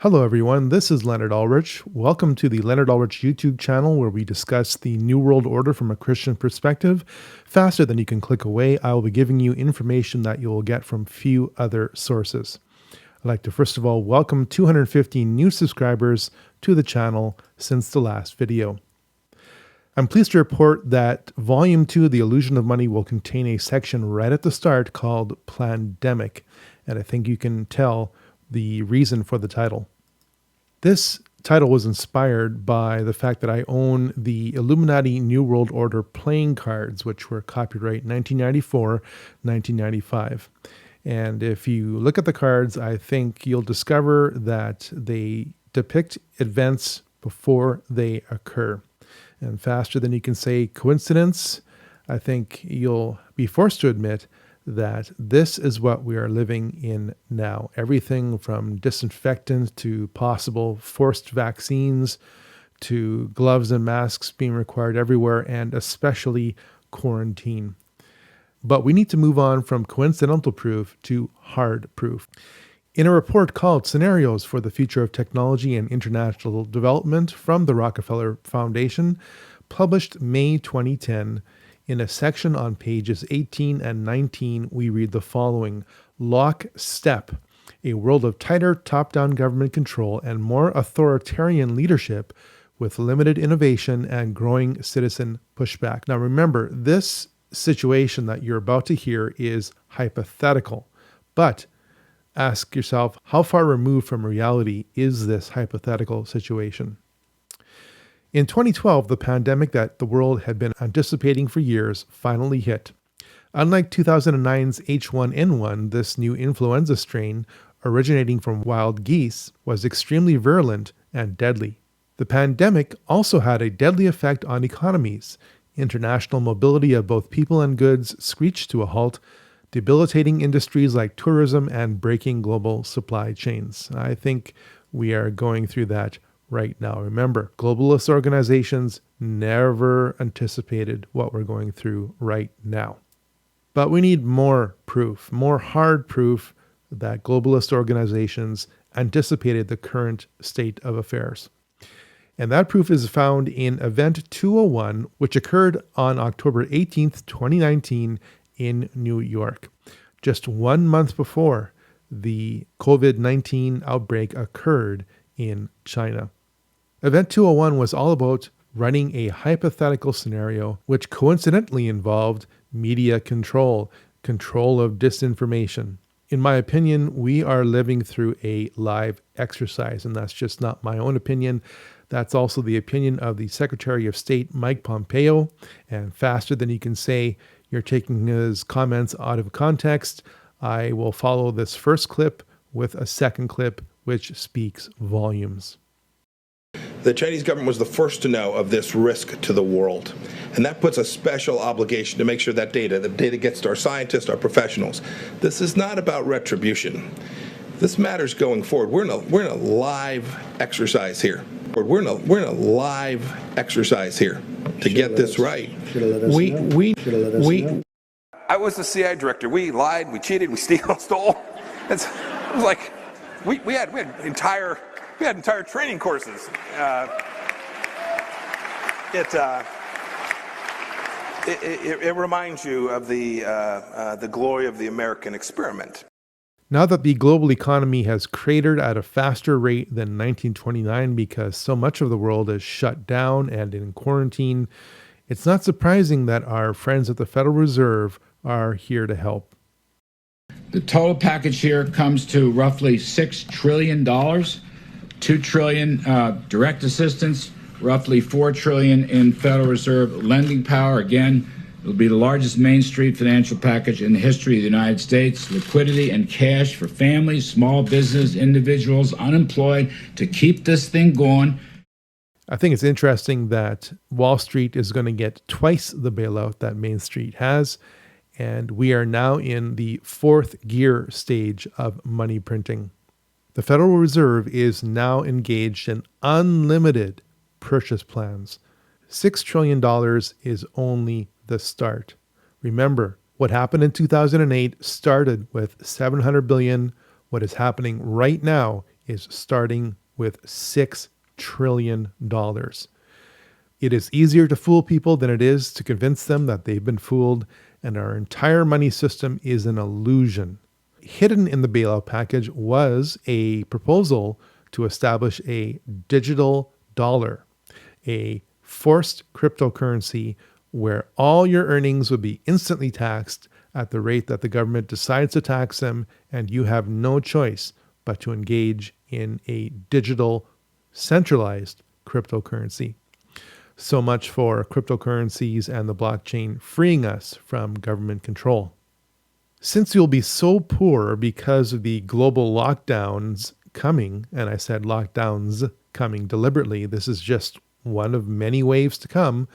Hello, everyone. This is Leonard Ulrich. Welcome to the Leonard Ulrich YouTube channel where we discuss the New World Order from a Christian perspective. Faster than you can click away, I will be giving you information that you will get from few other sources. I'd like to first of all welcome 250 new subscribers to the channel since the last video. I'm pleased to report that Volume 2 of The Illusion of Money will contain a section right at the start called PLANdemic, and I think you can tell the reason for the title. This title was inspired by the fact that I own the Illuminati New World Order playing cards, which were copyright 1994, 1995. And if you look at the cards, I think you'll discover that they depict events before they occur. And faster than you can say coincidence, I think you'll be forced to admit that this is what we are living in now. Everything from disinfectant to possible forced vaccines to gloves and masks being required everywhere, and especially quarantine. But we need to move on from coincidental proof to hard proof. In a report called Scenarios for the Future of Technology and International Development from the Rockefeller Foundation, published May 2010, in a section on pages 18 and 19, we read the following: Lockstep, a world of tighter top-down government control and more authoritarian leadership with limited innovation and growing citizen pushback. Now remember, this situation that you're about to hear is hypothetical, but ask yourself, how far removed from reality is this hypothetical situation? In 2012, the pandemic that the world had been anticipating for years finally hit. Unlike 2009's H1N1, this new influenza strain, originating from wild geese, was extremely virulent and deadly. The pandemic also had a deadly effect on economies. International mobility of both people and goods screeched to a halt, debilitating industries like tourism and breaking global supply chains. I think we are going through that right now. Remember, globalist organizations never anticipated what we're going through right now. But we need more proof, more hard proof that globalist organizations anticipated the current state of affairs. And that proof is found in Event 201, which occurred on October 18th, 2019 in New York, just 1 month before the COVID-19 outbreak occurred in China. Event 201 was all about running a hypothetical scenario which coincidentally involved media control of disinformation. In my opinion, we are living through a live exercise, and that's just not my own opinion. That's also the opinion of the Secretary of State, Mike Pompeo, and faster than you can say you're taking his comments out of context, I will follow this first clip with a second clip which speaks volumes. The Chinese government was the first to know of this risk to the world. And that puts a special obligation to make sure that the data gets to our scientists, our professionals. This is not about retribution. This matters going forward. We're in a live exercise here. We're in a live exercise here to get this right. I was the CIA director. We lied, we cheated, we stole. It was like we had entire training courses. It reminds you of the glory of the American experiment. Now that the global economy has cratered at a faster rate than 1929 because so much of the world is shut down and in quarantine, it's not surprising that our friends at the Federal Reserve are here to help. The total package here comes to roughly $6 trillion, $2 trillion direct assistance, roughly $4 trillion in Federal Reserve lending power. Again, it'll be the largest Main Street financial package in the history of the United States. Liquidity and cash for families, small business, individuals, unemployed, to keep this thing going. I think it's interesting that Wall Street is going to get twice the bailout that Main Street has, and we are now in the fourth gear stage of money printing. The Federal Reserve is now engaged in unlimited purchase plans. $6 trillion is only the start. Remember, what happened in 2008 started with $700 billion. What is happening right now is starting with $6 trillion. It is easier to fool people than it is to convince them that they've been fooled, and our entire money system is an illusion. Hidden in the bailout package was a proposal to establish a digital dollar, a forced cryptocurrency where all your earnings would be instantly taxed at the rate that the government decides to tax them, and you have no choice but to engage in a digital, centralized cryptocurrency. So much for cryptocurrencies and the blockchain freeing us from government control. Since you'll be so poor because of the global lockdowns coming, and I said lockdowns coming deliberately, this is just one of many waves to come,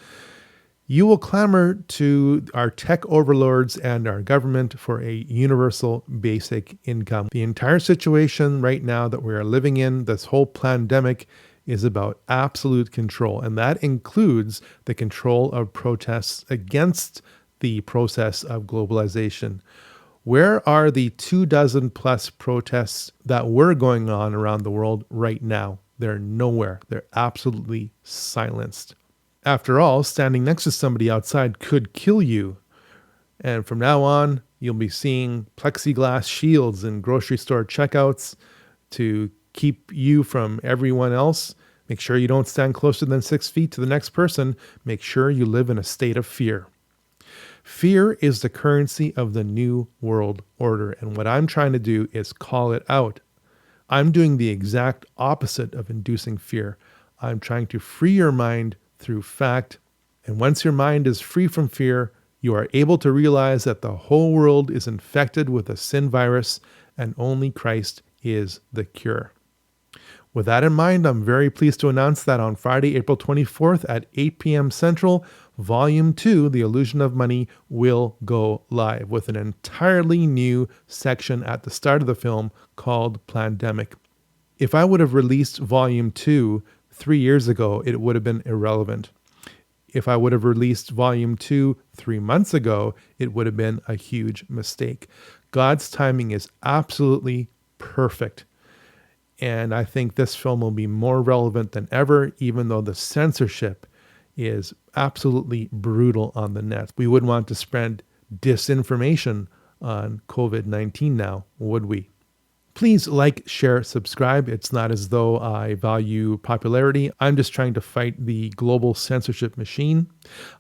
you will clamor to our tech overlords and our government for a universal basic income. The entire situation right now that we are living in, this whole plandemic, is about absolute control. And that includes the control of protests against the process of globalization. Where are the 24 plus protests that were going on around the world right now? They're nowhere. They're absolutely silenced. After all, standing next to somebody outside could kill you. And from now on, you'll be seeing plexiglass shields in grocery store checkouts to keep you from everyone else. Make sure you don't stand closer than 6 feet to the next person. Make sure you live in a state of fear. Fear is the currency of the new world order. And what I'm trying to do is call it out. I'm doing the exact opposite of inducing fear. I'm trying to free your mind through fact. And once your mind is free from fear, you are able to realize that the whole world is infected with a sin virus and only Christ is the cure. With that in mind, I'm very pleased to announce that on Friday, April 24th at 8 p.m. Central, Volume 2, The Illusion of Money, will go live with an entirely new section at the start of the film called PLANdemic. If I would have released Volume 2 3 years ago, it would have been irrelevant. If I would have released Volume 2 3 months ago, it would have been a huge mistake. God's timing is absolutely perfect. And I think this film will be more relevant than ever, even though the censorship is absolutely brutal on the net. We wouldn't want to spread disinformation on COVID-19 now, would we? Please like, share, subscribe. It's not as though I value popularity. I'm just trying to fight the global censorship machine.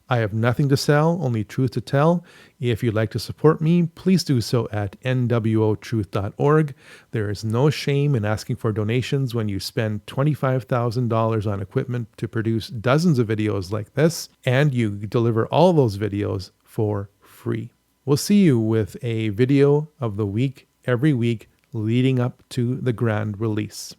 I have nothing to sell, only truth to tell. If you'd like to support me, please do so at nwotruth.org. There is no shame in asking for donations when you spend $25,000 on equipment to produce dozens of videos like this, and you deliver all those videos for free. We'll see you with a video of the week every week leading up to the grand release.